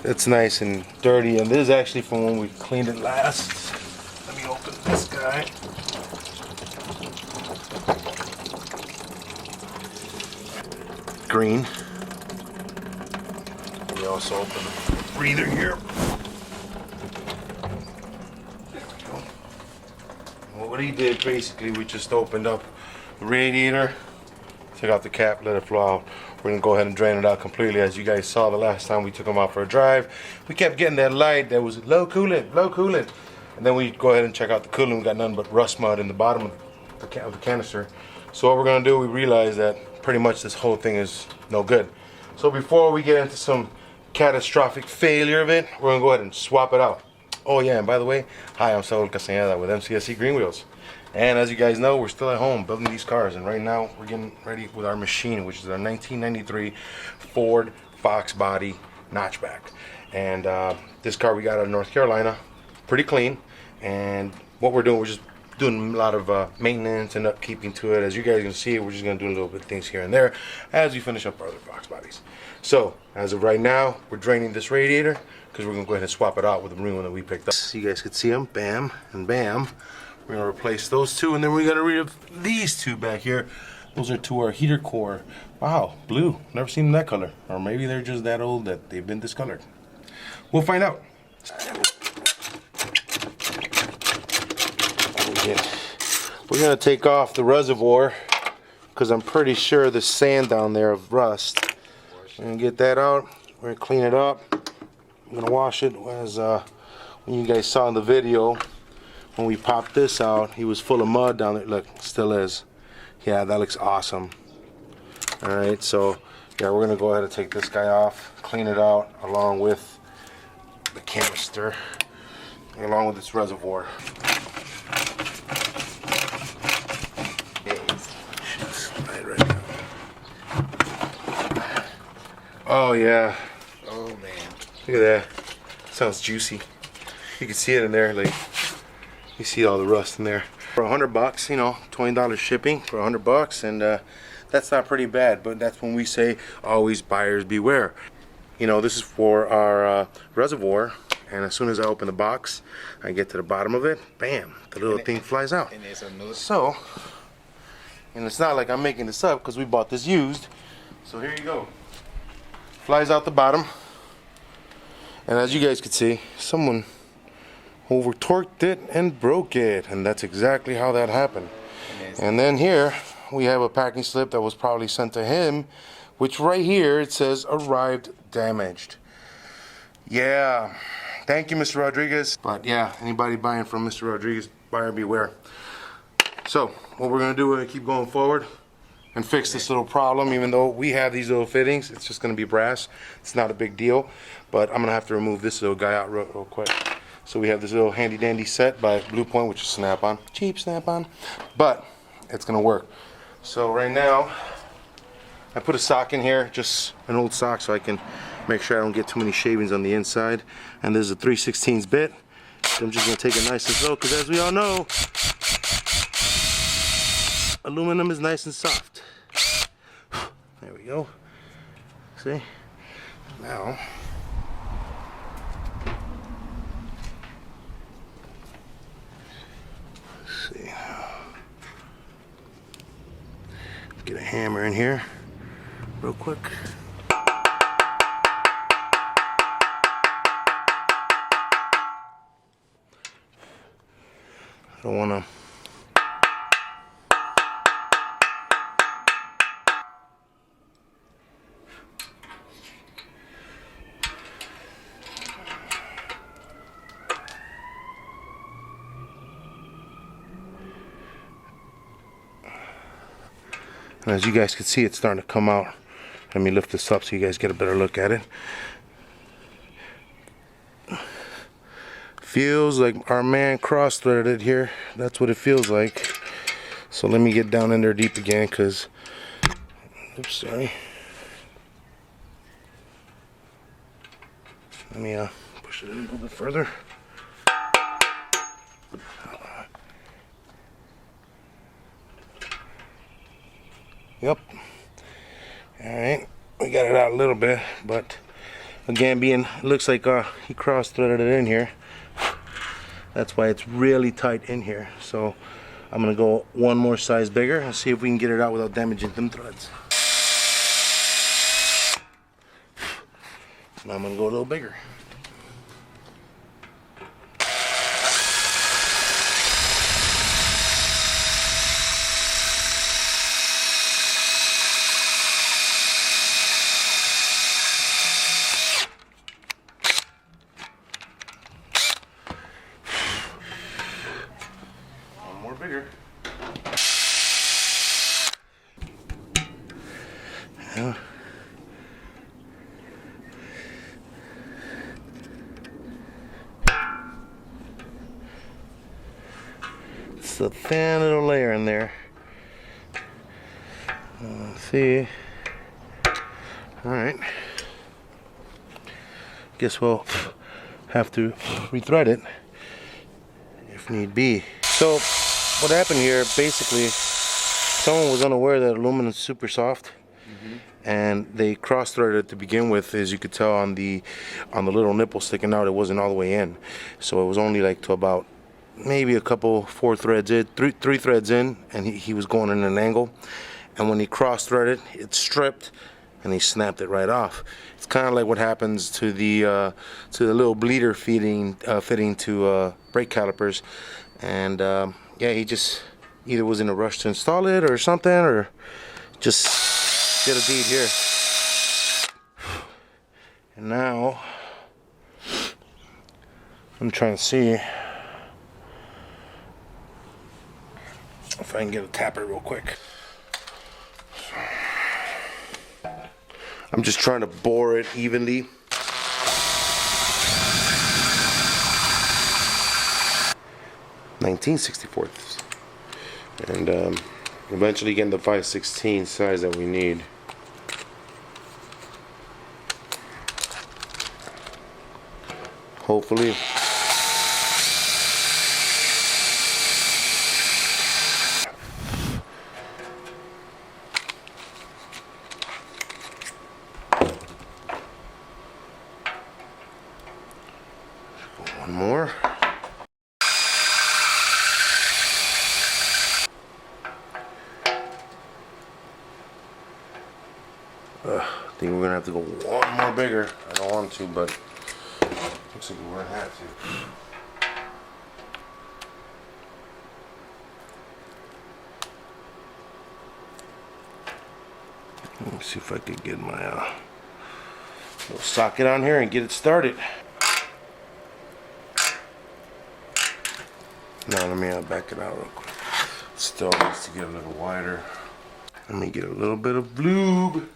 it's nice and dirty, and this is actually from when we cleaned it last. Let me open this guy. Green. We also open the breather here. There we go. Well, what he did basically, we just opened up the radiator, took out the cap, let it flow out. We're gonna go ahead and drain it out completely. As you guys saw the last time we took them out for a drive, we kept getting that light that was low coolant, low coolant. And then we go ahead and check out the coolant. We got nothing but rust mud in the bottom of the canister. So what we're gonna do, we realize that pretty much this whole thing is no good. So before we get into some catastrophic failure of it, we're gonna go ahead and swap it out. Oh yeah, and by the way, hi, I'm Saul Castaneda with Mcscgreenwheels. And as you guys know, we're still at home building these cars, and right now we're getting ready with our machine, which is our 1993 Ford Foxbody Notchback. And this car we got out of North Carolina, pretty clean. And what we're doing, we're just doing a lot of maintenance and upkeeping to it. As you guys can see, we're just gonna do a little bit of things here and there as we finish up our other Foxbodies. So as of right now, we're draining this radiator because we're gonna go ahead and swap it out with the new one that we picked up. So you guys can see them, bam and bam. We're gonna replace those two, and then we gotta rid of these two back here. Those are to our heater core. Wow, blue. Never seen them that color. Or maybe they're just that old that they've been discolored. We'll find out. We're gonna take off the reservoir because I'm pretty sure there's sand down there of rust. We're gonna get that out. We're gonna clean it up. I'm gonna wash it. As when you guys saw in the video, when we popped this out, he was full of mud down there. Look, still is. Yeah, that looks awesome. All right, so yeah, we're gonna go ahead and take this guy off, clean it out along with the canister, along with its reservoir. Oh yeah. Oh man. Look at that. Sounds juicy. You can see it in there, like you see all the rust in there. For $100, you know, $20 shipping for $100, and that's not pretty bad. But that's when we say always buyers beware. You know, this is for our reservoir, and as soon as I open the box, I get to the bottom of it, bam, the little thing flies out. And it's a new. So, and it's not like I'm making this up because we bought this used. So here you go. Flies out the bottom, and as you guys can see, someone over torqued it and broke it, and that's exactly how that happened. And then here we have a packing slip that was probably sent to him, which right here it says arrived damaged. Yeah, thank you, Mr. Rodriguez. But yeah, anybody buying from Mr. Rodriguez, buyer beware. So what we're gonna do, we're gonna keep going forward and fix this little problem. Even though we have these little fittings, it's just gonna be brass. It's not a big deal, but I'm gonna have to remove this little guy out real quick. So we have this little handy dandy set by Blue Point, which is snap-on, cheap snap-on, but it's gonna work. So right now, I put a sock in here, just an old sock, so I can make sure I don't get too many shavings on the inside. And this is a 3/16 bit. So I'm just gonna take it nice and slow, because as we all know, aluminum is nice and soft. There we go. See? Now, let's see. Get a hammer in here real quick. I don't want to. And as you guys can see, it's starting to come out. Let me lift this up so you guys get a better look at it. Feels like our man cross-threaded it here. That's what it feels like. So let me get down in there deep again, because, oops, sorry. Let me push it in a little bit further. Yep. Alright, we got it out a little bit, but Again, it looks like he cross-threaded it in here. That's why it's really tight in here. So I'm gonna go one more size bigger and see if we can get it out without damaging them threads. Now I'm gonna go a little bigger. Bigger. Yeah. It's a thin little layer in there. Let's see. All right. Guess we'll have to rethread it if need be. So what happened here, basically, someone was unaware that aluminum is super soft, and they cross-threaded it to begin with. As you could tell on the little nipple sticking out, it wasn't all the way in, so it was only like to about maybe four threads in, three threads in, and he was going in an angle. And when he cross-threaded, it stripped, and he snapped it right off. It's kind of like what happens to the little bleeder fitting to brake calipers, and yeah, he just either was in a rush to install it or something, or just did a deed here. And now I'm trying to see if I can get a tapper real quick. I'm just trying to bore it evenly. (19/64), and eventually getting the 5/16 size that we need. Hopefully. One more. I think we're gonna have to go one more bigger. I don't want to, but looks like we're gonna have to. Let me see if I can get my little socket on here and get it started. Now let me back it out real quick. It still needs to get a little wider. Let me get a little bit of lube.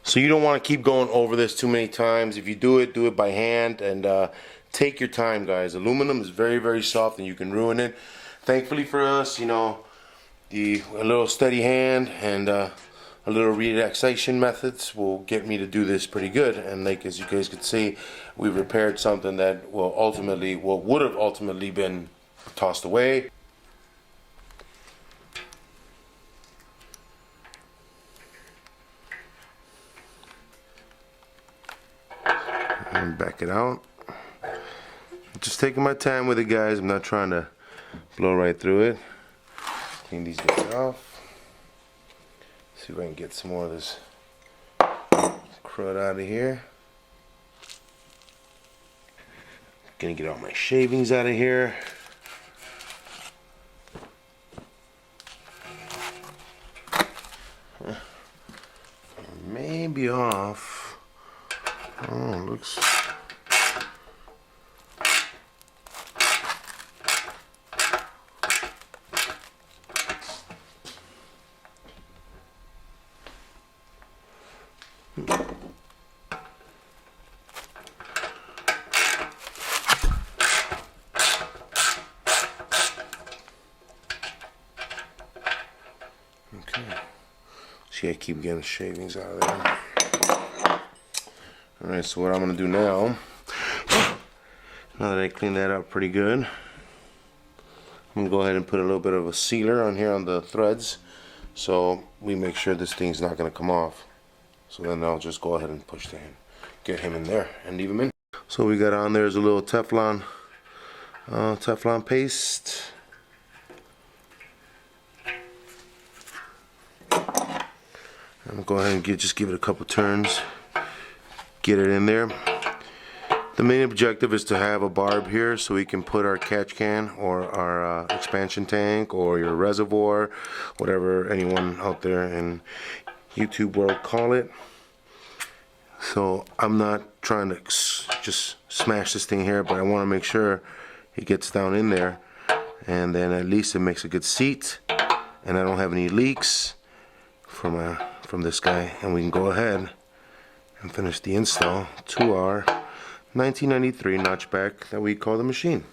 So you don't want to keep going over this too many times. If you do it by hand, and take your time, guys. Aluminum is very, very soft, and you can ruin it. Thankfully for us, you know, a little steady hand and a little relaxation methods will get me to do this pretty good. And like, as you guys could see, we've repaired something that would have ultimately been tossed away. And back it out. Just taking my time with it, guys. I'm not trying to blow right through it. Clean these guys off. See if I can get some more of this crud out of here. Gonna get all my shavings out of here. Maybe off. Oh, looks. See, I keep getting shavings out of there. Alright, so what I'm going to do now that I cleaned that up pretty good, I'm going to go ahead and put a little bit of a sealer on here on the threads so we make sure this thing's not going to come off. So then I'll just go ahead and push the hand, get him in there and leave him in. So we got on there is a little Teflon paste. I'm going to go ahead and just give it a couple turns, get it in there. The main objective is to have a barb here so we can put our catch can or our expansion tank or your reservoir, whatever anyone out there in YouTube world call it. So I'm not trying to just smash this thing here, but I want to make sure it gets down in there, and then at least it makes a good seat and I don't have any leaks from this guy, and we can go ahead and finish the install to our 1993 notchback that we call the machine.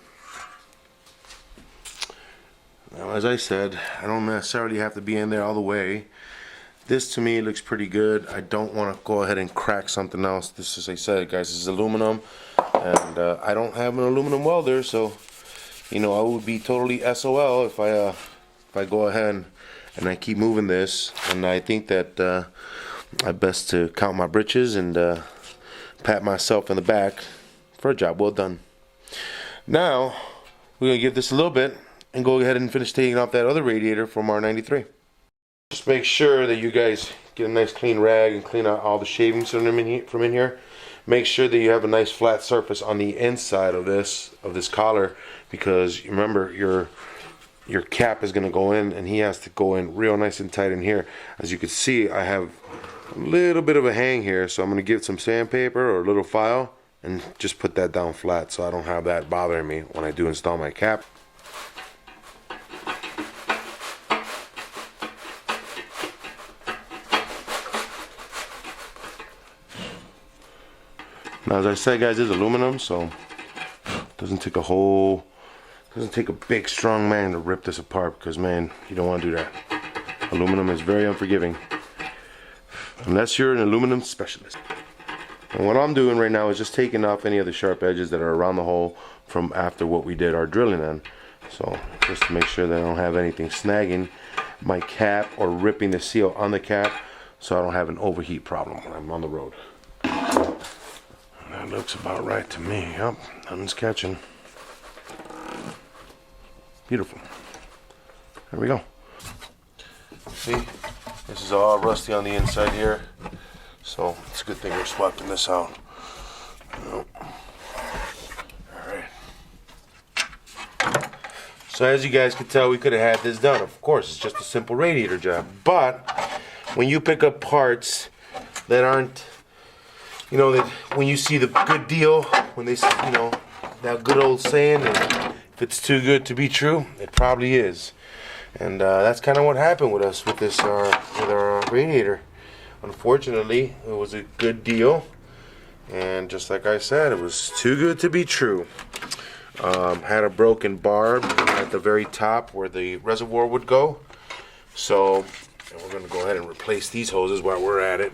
Now, as I said, I don't necessarily have to be in there all the way. This to me looks pretty good. I don't want to go ahead and crack something else. This, as I said, guys, this is aluminum, and I don't have an aluminum welder, so you know I would be totally SOL if I go ahead and I keep moving this. And I think that I best to count my britches and pat myself in the back for a job well done. Now we're gonna give this a little bit and go ahead and finish taking off that other radiator from our 93. Just make sure that you guys get a nice clean rag and clean out all the shavings from in here. Make sure that you have a nice flat surface on the inside of this collar, because remember your cap is going to go in, and he has to go in real nice and tight in here. As you can see, I have a little bit of a hang here, so I'm going to give it some sandpaper or a little file and just put that down flat so I don't have that bothering me when I do install my cap. Now, as I said, guys, it's aluminum, so it doesn't take a big strong man to rip this apart, because man, you don't want to do that. Aluminum is very unforgiving unless you're an aluminum specialist. And what I'm doing right now is just taking off any of the sharp edges that are around the hole from after what we did our drilling on. So just to make sure that I don't have anything snagging my cap or ripping the seal on the cap, so I don't have an overheat problem when I'm on the road. That looks about right to me. Yep, nothing's catching. Beautiful. There we go. See, this is all rusty on the inside here, so it's a good thing we're swapping this out. Alright. So as you guys can tell, we could have had this done. Of course, it's just a simple radiator job. But when you pick up parts that aren't, you know, that when you see the good deal, when they, you know, that good old saying, that if it's too good to be true, it probably is. And that's kind of what happened with us with this, with our radiator. Unfortunately, it was a good deal, and just like I said, it was too good to be true. Had a broken barb at the very top where the reservoir would go. So we're going to go ahead and replace these hoses while we're at it.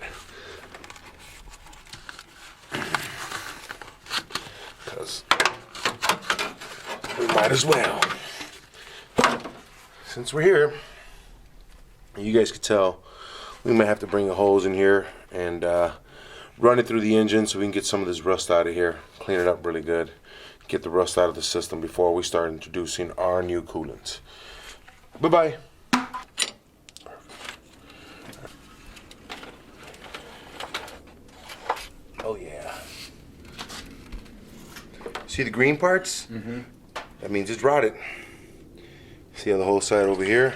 We might as well. Since we're here, you guys can tell, we might have to bring a hose in here and run it through the engine so we can get some of this rust out of here. Clean it up really good. Get the rust out of the system before we start introducing our new coolant. Bye-bye. Oh yeah. See the green parts? Mm-hmm. That means it's rotted. See on the whole side over here?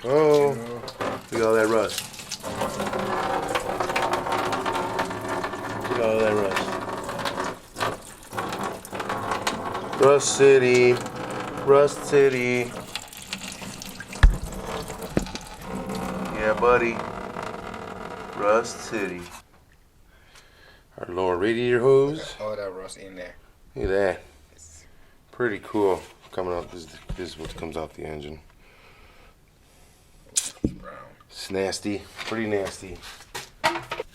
Oh, look at all that rust. Look at all that rust. Rust City. Rust City. Yeah, buddy. Rust City. Our lower radiator hose. All that rust in there. Look at that. Pretty cool. Coming out, this is what comes out the engine. Brown. It's nasty, pretty nasty. Alright.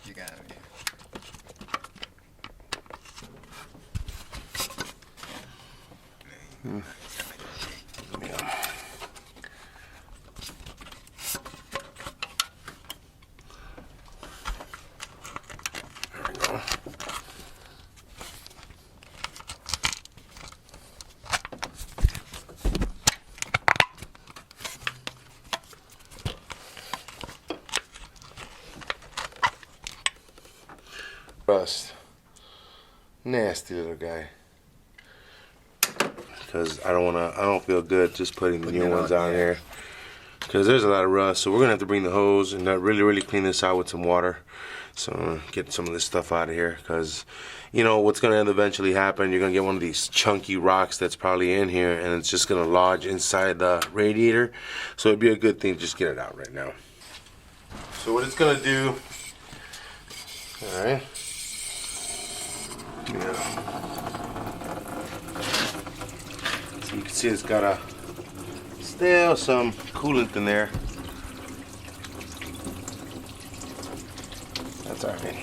You got it. Yeah. There we go. Rust. Nasty little guy. Because I don't feel good just putting the new ones on here. Because there's a lot of rust, so we're gonna have to bring the hose and really clean this out with some water. So I'm gonna get some of this stuff out of here, because you know what's gonna eventually happen. You're gonna get one of these chunky rocks that's probably in here, and it's just gonna lodge inside the radiator. So it'd be a good thing to just get it out right now. So what it's gonna do, all right. Yeah. So you can see it's got still some coolant in there. That's alright.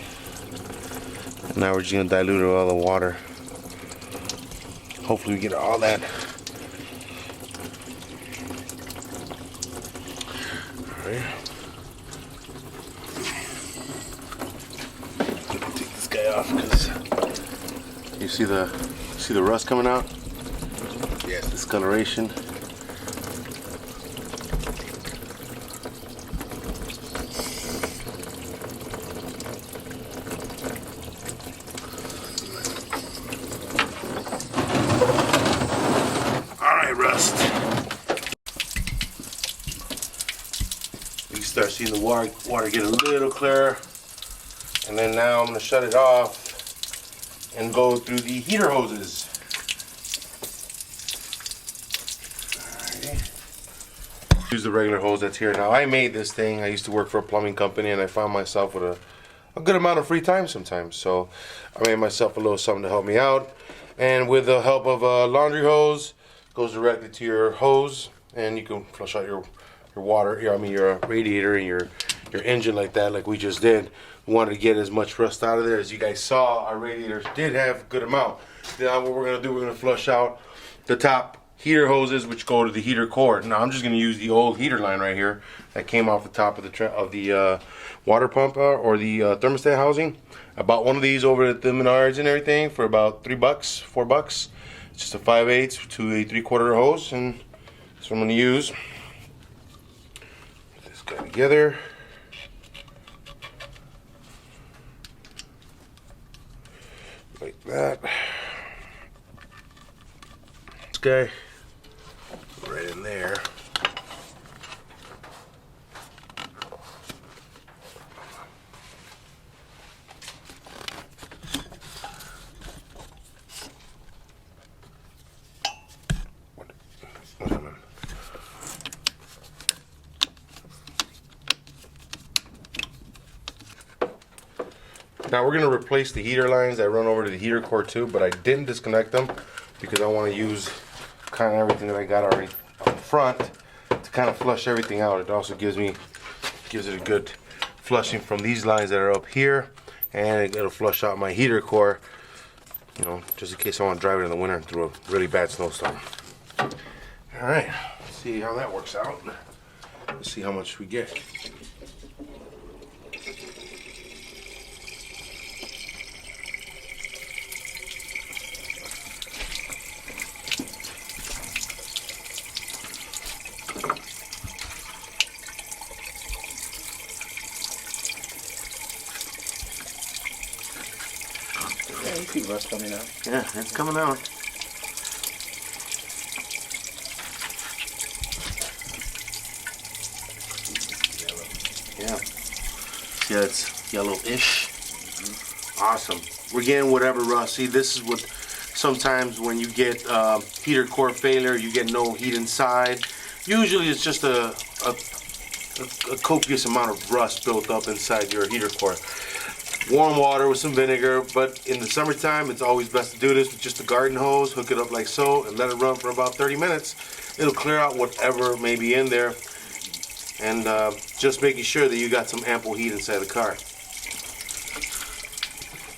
Now we're just gonna dilute all the water. Hopefully we get all that. Alright. Take this guy off because you see the rust coming out? Yes. Discoloration. Alright, rust. You start seeing the water get a little clearer. And then now I'm going to shut it off and go through the heater hoses. Use the regular hose that's here. Now I made this thing. I used to work for a plumbing company, and I found myself with a good amount of free time sometimes. So I made myself a little something to help me out. And with the help of a laundry hose, goes directly to your hose, and you can flush out your water. Your radiator and your engine like that, like we just did. We wanted to get as much rust out of there. As you guys saw, our radiators did have a good amount. Now what we're gonna do, we're gonna flush out the top heater hoses, which go to the heater cord. Now I'm just gonna use the old heater line right here that came off the top of the water pump or the thermostat housing. I bought one of these over at the Menards and everything for about $3, $4. It's just a 5/8 to a 3/4 hose, and that's what I'm gonna use. Put this guy together. Like that. This guy right in there. Now we're going to replace the heater lines that run over to the heater cord too, but I didn't disconnect them because I want to use kind of everything that I got already up front to kind of flush everything out. It also gives it a good flushing from these lines that are up here, and it'll flush out my heater core, you know, just in case I want to drive it in the winter through a really bad snowstorm. All right, let's see how that works out. Let's see how much we get. Yeah, you see rust coming out. Yeah, it's coming out. Yeah. Yeah, it's yellowish. Awesome. We're getting whatever rust. See, this is what sometimes when you get heater core failure, you get no heat inside. Usually it's just a copious amount of rust built up inside your heater core. warm water with some vinegar, but in the summertime it's always best to do this with just a garden hose. Hook it up like so and let it run for about 30 minutes. It'll clear out whatever may be in there, and just making sure that you got some ample heat inside the car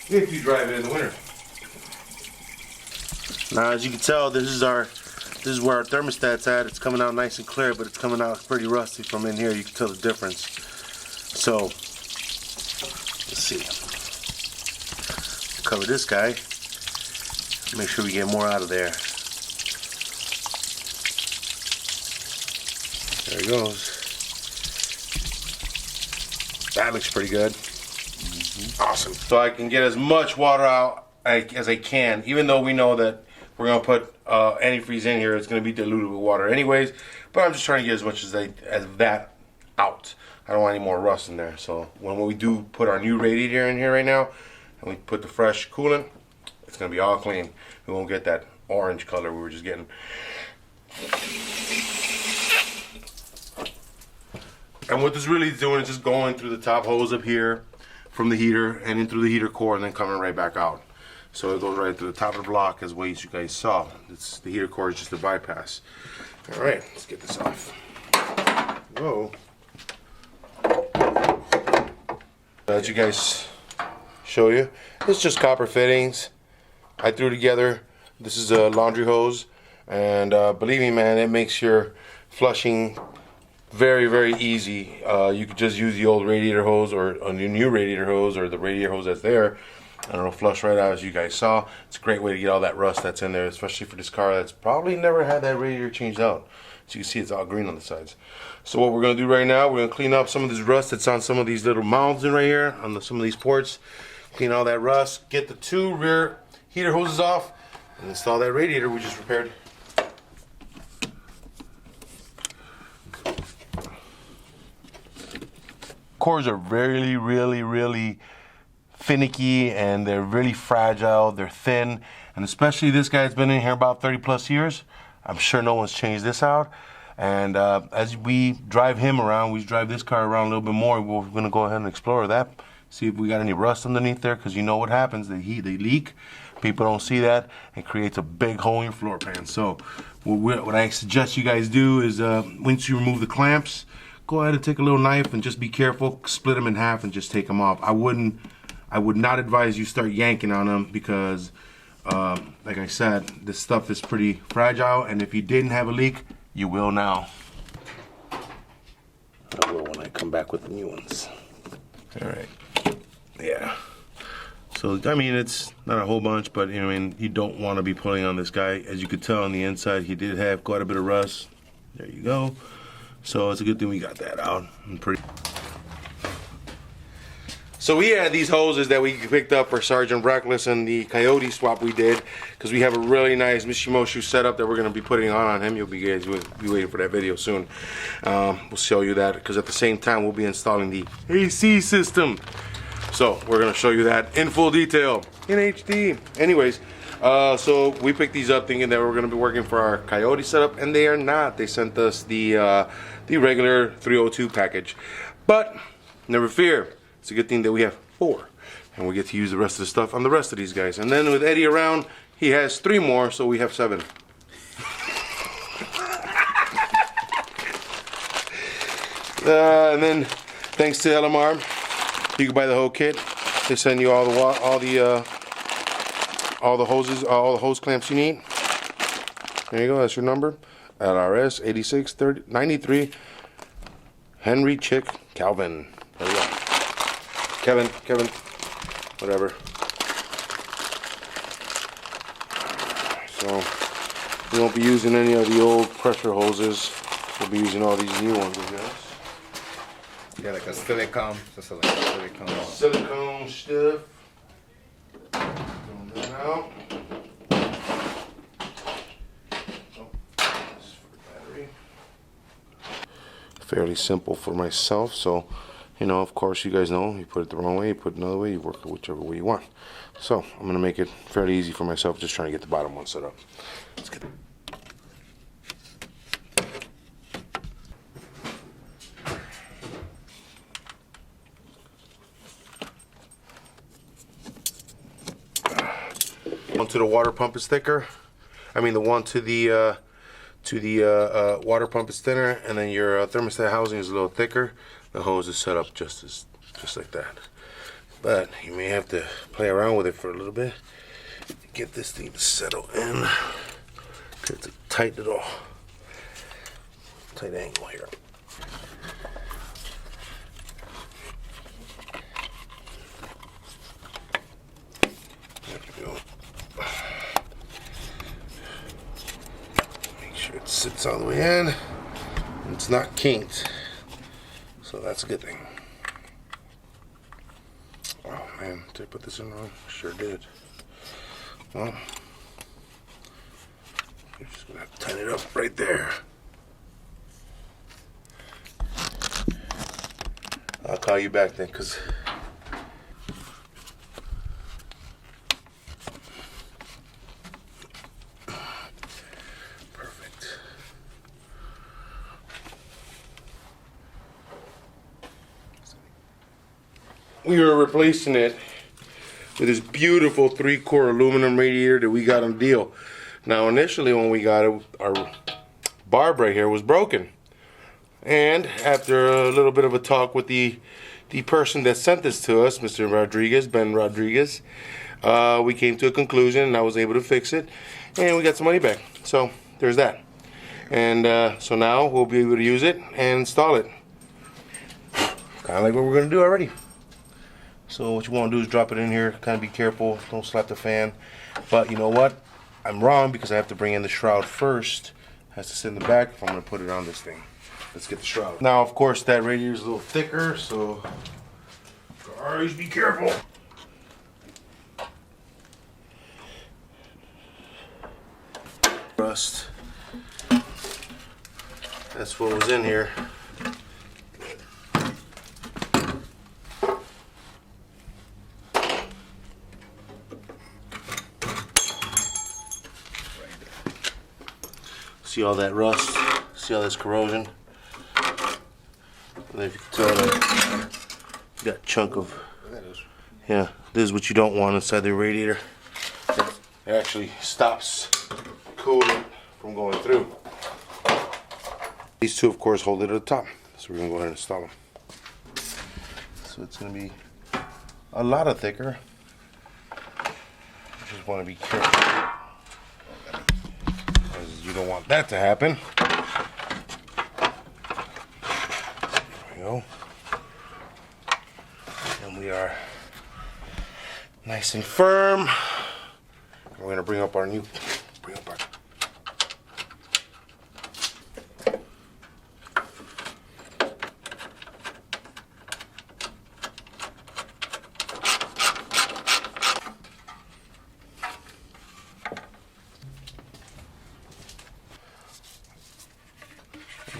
if you drive it in the winter. Now, as you can tell, this is where our thermostat's at. It's coming out nice and clear, but it's coming out pretty rusty from in here. You can tell the difference. So let's see. Cover this guy. Make sure we get more out of there. There he goes. That looks pretty good. Awesome. So I can get as much water out as I can, even though we know that we're going to put antifreeze in here. It's going to be diluted with water anyways, but I'm just trying to get as much as that out. I don't want any more rust in there. So when we do put our new radiator in here right now, and we put the fresh coolant, it's going to be all clean. We won't get that orange color we were just getting. And what this really is doing is just going through the top hose up here from the heater and in through the heater core and then coming right back out. So it goes right through the top of the block as what you guys saw. The heater core is just a bypass. All right, let's get this off. Whoa. Let you guys show you. It's just copper fittings. I threw together. This is a laundry hose, and believe me, man, it makes your flushing very, very easy. You could just use the old radiator hose or a new radiator hose or the radiator hose that's there, and it'll flush right out as you guys saw. It's a great way to get all that rust that's in there, especially for this car that's probably never had that radiator changed out. So you can see it's all green on the sides. So what we're going to do right now, we're going to clean up some of this rust that's on some of these little mouths in right here, on some of these ports. Clean all that rust, get the 2 rear heater hoses off, and install that radiator we just repaired. Cores are really finicky, and they're really fragile. They're thin, and especially this guy's been in here about 30 plus years. I'm sure no one's changed this out. And as we drive him around, we drive this car around a little bit more. We're going to go ahead and explore that, see if we got any rust underneath there, because you know what happens. They leak. People don't see that. It creates a big hole in your floor pan. So what I suggest you guys do is once you remove the clamps, go ahead and take a little knife and just be careful. Split them in half and just take them off. I would not advise you start yanking on them because, like I said, this stuff is pretty fragile, and if you didn't have a leak, you will now. I will when I come back with the new ones. All right. Yeah. So, I mean, it's not a whole bunch, but, I mean, you don't want to be pulling on this guy. As you could tell on the inside, he did have quite a bit of rust. There you go. So it's a good thing we got that out. So we had these hoses that we picked up for Sergeant Reckless and the Coyote swap we did, because we have a really nice Mishimoshu setup that we're going to be putting on him. You'll be waiting for that video soon. We'll show you that, because at the same time we'll be installing the AC system. So we're going to show you that in full detail in HD. Anyways, so we picked these up thinking that we're going to be working for our Coyote setup, and they are not. They sent us the regular 302 package, but never fear. It's a good thing that we have 4, and we get to use the rest of the stuff on the rest of these guys. And then with Eddie around, he has 3 more, so we have 7. And then thanks to LMR, you can buy the whole kit. They send you all the hoses, all the hose clamps you need. There you go. That's your number. LRS 8693 Henry Chick Calvin. There you go. Kevin, whatever. So we won't be using any of the old pressure hoses. We'll be using all these new ones, I guess. Yeah, like a silicone. Just like a silicone. Silicone stuff. Throwing that out. Oh, this is for the battery. Fairly simple for myself, so you know, of course, you guys know, you put it the wrong way, you put it another way, you work it whichever way you want. So I'm going to make it fairly easy for myself, just trying to get the bottom one set up. Let's get it. one to the water pump is thicker. I mean, the one to the water pump is thinner, and then your thermostat housing is a little thicker. The hose is set up just like that. But you may have to play around with it for a little bit to get this thing to settle in. It's a tight little tight angle here. There we go. Make sure it sits all the way in. And it's not kinked, so that's a good thing. Oh man, did I put this in wrong? Sure did. Well, you're just gonna have to tighten it up right there. I'll call you back then, cause perfect. We are replacing it with this beautiful 3-core aluminum radiator that we got on deal. Now initially when we got it, our barb right here was broken. And after a little bit of a talk with the person that sent this to us, Mr. Rodriguez, Ben Rodriguez, we came to a conclusion and I was able to fix it. And we got some money back. So there's that. And so now we'll be able to use it and install it. Kind of like what we're going to do already. So what you want to do is drop it in here, kind of be careful, don't slap the fan. But you know what? I'm wrong because I have to bring in the shroud first. It has to sit in the back if I'm going to put it on this thing. Let's get the shroud. Now, of course, that radiator is a little thicker, so always be careful. Rust. That's what was in here. See all that rust? See all this corrosion? And if you can tell that chunk of, yeah, this is what you don't want inside the radiator. It actually stops coolant from going through. These two, of course, hold it at the top. So we're gonna go ahead and install them. So it's gonna be a lot thicker. You just want to be careful. You don't want that to happen. There we go. And we are nice and firm. We're going to bring up our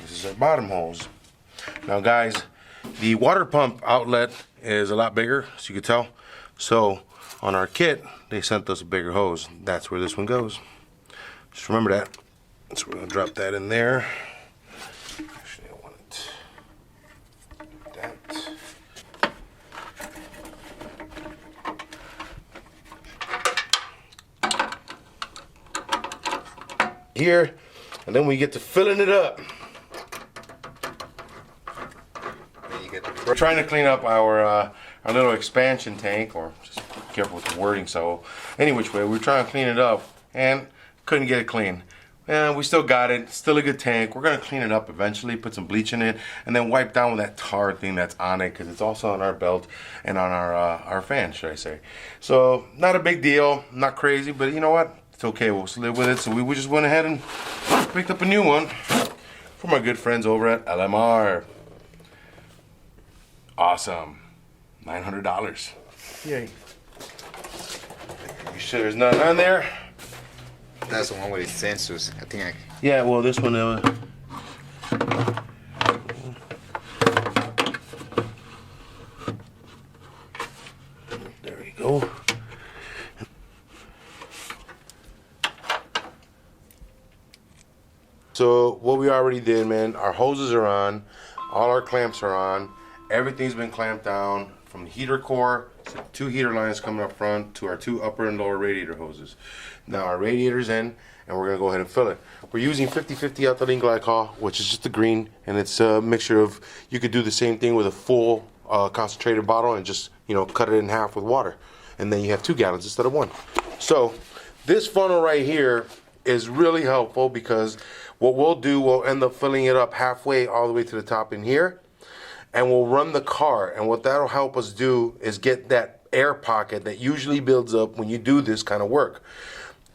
This is our bottom hose. Now guys, the water pump outlet is a lot bigger, as you can tell. So on our kit, they sent us a bigger hose. That's where this one goes. Just remember that. So we're gonna drop that in there. Actually, I want it like that. Here, and then we get to filling it up. We're trying to clean up our little expansion tank, or just be careful with the wording. So any which way, we're trying to clean it up and couldn't get it clean. And we still got it, still a good tank. We're gonna clean it up eventually, put some bleach in it, and then wipe down with that tar thing that's on it, because it's also on our belt and on our fan, should I say. So not a big deal, not crazy, but you know what? It's okay, we'll just live with it. So we just went ahead and picked up a new one from our good friends over at LMR. Awesome. $900. Yay. You sure there's nothing on there? That's the one with the sensors. I think Yeah, well, this one, there we go. So what we already did, man, our hoses are on, all our clamps are on, everything's been clamped down from the heater core So 2 heater lines coming up front to our 2 upper and lower radiator hoses. Now our radiator's in, and we're gonna go ahead and fill it. We're using 50/50 ethylene glycol, which is just the green, and it's a mixture of, you could do the same thing with a full concentrated bottle and just, you know, cut it in half with water. And then you have 2 gallons instead of 1. So this funnel right here is really helpful, because what we'll do, we'll end up filling it up halfway all the way to the top in here, and we'll run the car. And what that'll help us do is get that air pocket that usually builds up when you do this kind of work.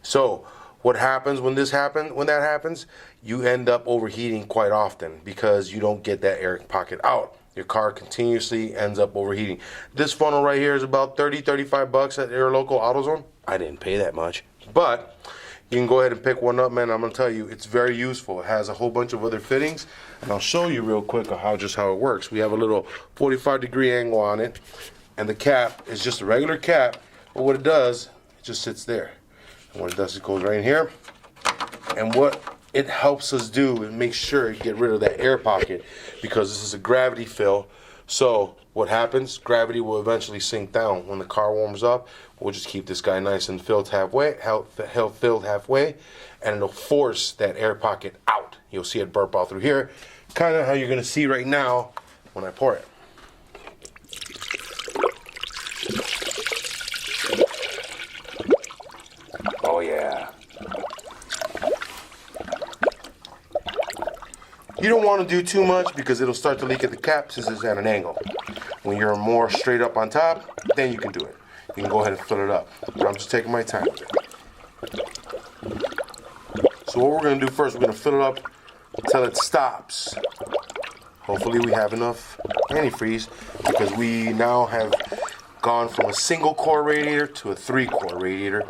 So what happens when that happens, you end up overheating quite often because you don't get that air pocket out. Your car continuously ends up overheating. This funnel right here is about 30-35 bucks at your local AutoZone. I didn't pay that much, but you can go ahead and pick one up, man. I'm gonna tell you, it's very useful. It has a whole bunch of other fittings, and I'll show you real quick how it works. We have a little 45-degree angle on it, and the cap is just a regular cap, but what it does, it just sits there. And what it does, it goes right in here, and what it helps us do is make sure you get rid of that air pocket, because this is a gravity fill. So what happens, gravity will eventually sink down. When the car warms up, we'll just keep this guy nice and filled halfway, and it'll force that air pocket out. You'll see it burp out through here, kind of how you're gonna see right now when I pour it. Oh yeah. You don't want to do too much because it'll start to leak at the cap since it's at an angle. When you're more straight up on top, then you can do it. You can go ahead and fill it up. But I'm just taking my time with it. So what we're going to do first, we're going to fill it up until it stops. Hopefully we have enough antifreeze, because we now have gone from a single core radiator to a 3-core radiator.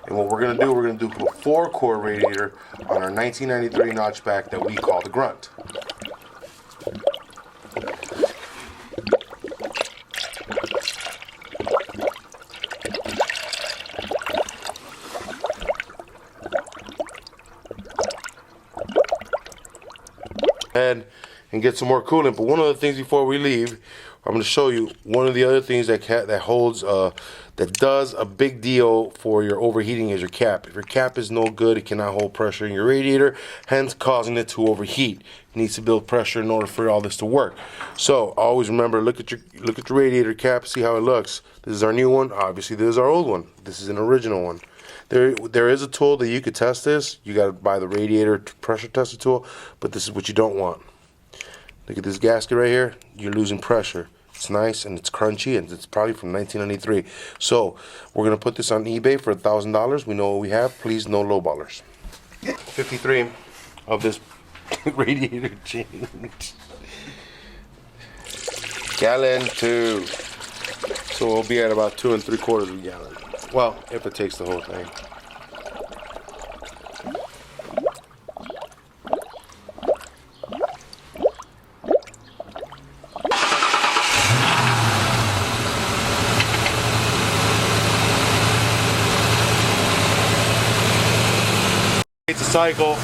And what we're going to do, a 4-core radiator on our 1993 Notchback that we call the Grunt. And get some more coolant. But one of the things before we leave, I'm going to show you one of the other things that does a big deal for your overheating is your cap. If your cap is no good, it cannot hold pressure in your radiator, hence causing it to overheat. It needs to build pressure in order for all this to work. So always remember, look at your radiator cap, see how it looks. This is our new one. Obviously, this is our old one. This is an original one. There is a tool that you could test this. You got to buy the radiator pressure tester tool, but this is what you don't want. Look at this gasket right here. You're losing pressure. It's nice and it's crunchy, and it's probably from 1993. So we're gonna put this on eBay for $1,000. We know what we have. Please, no lowballers. 53 of this radiator change. Gallon 2. So we'll be at about 2 3/4 of a gallon. Well, if it takes the whole thing. It's a cycle,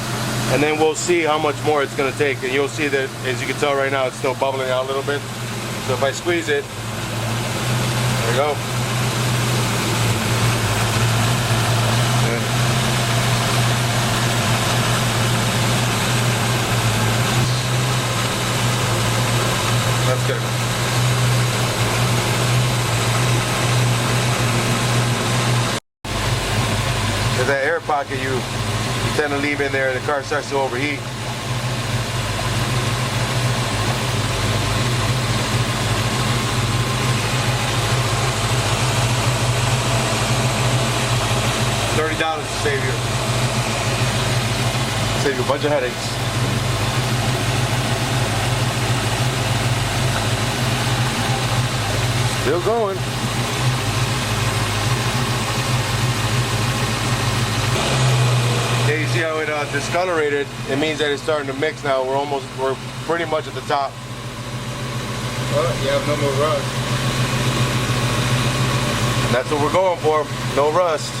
and then we'll see how much more it's going to take, and you'll see that, as you can tell right now, it's still bubbling out a little bit. So if I squeeze it, there we go. That's good. There's that air pocket you tend to leave in there, and the car starts to overheat. $30 to save you a bunch of headaches. Still going. Yeah, you see how it discolorated? It means that it's starting to mix now. We're pretty much at the top. Well, you have no more rust. And that's what we're going for. No rust.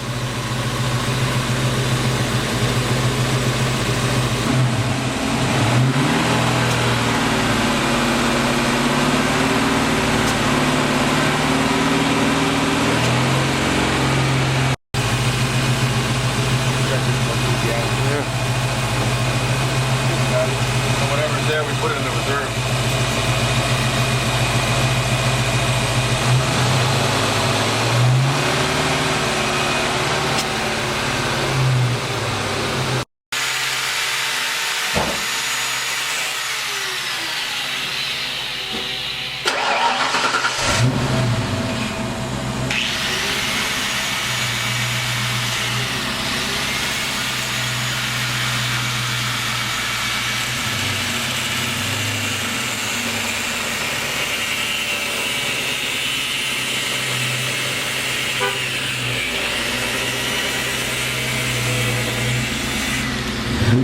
I'm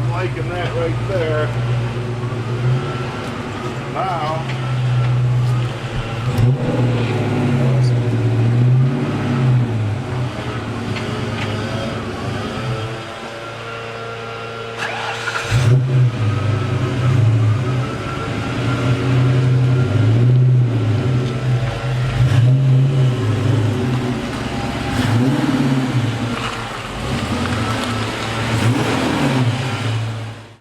liking that right there. Now,